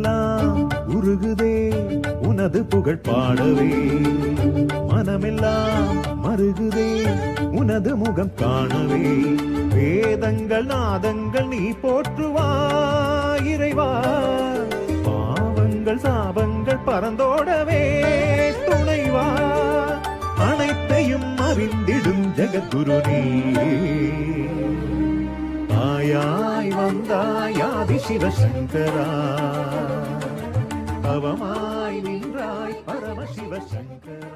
எல்லாம் உருகுதே உனது புகழ் பாடவே, மனமெல்லாம் மருகுதே உனது முகம் காணவே. வேதங்கள் நாதங்கள் நீ போற்றுவாய் இறைவா, பாவங்கள் சாபங்கள் பறந்தோடவே துணைவா. அனைத்தையும் அறிந்திடும் ஜெகத்குரு நீயே, ஆயாய் வந்தாய் ஆதி சிவசங்கரா, அவமாய் நின்றாய் பரமசிவ சங்கரா.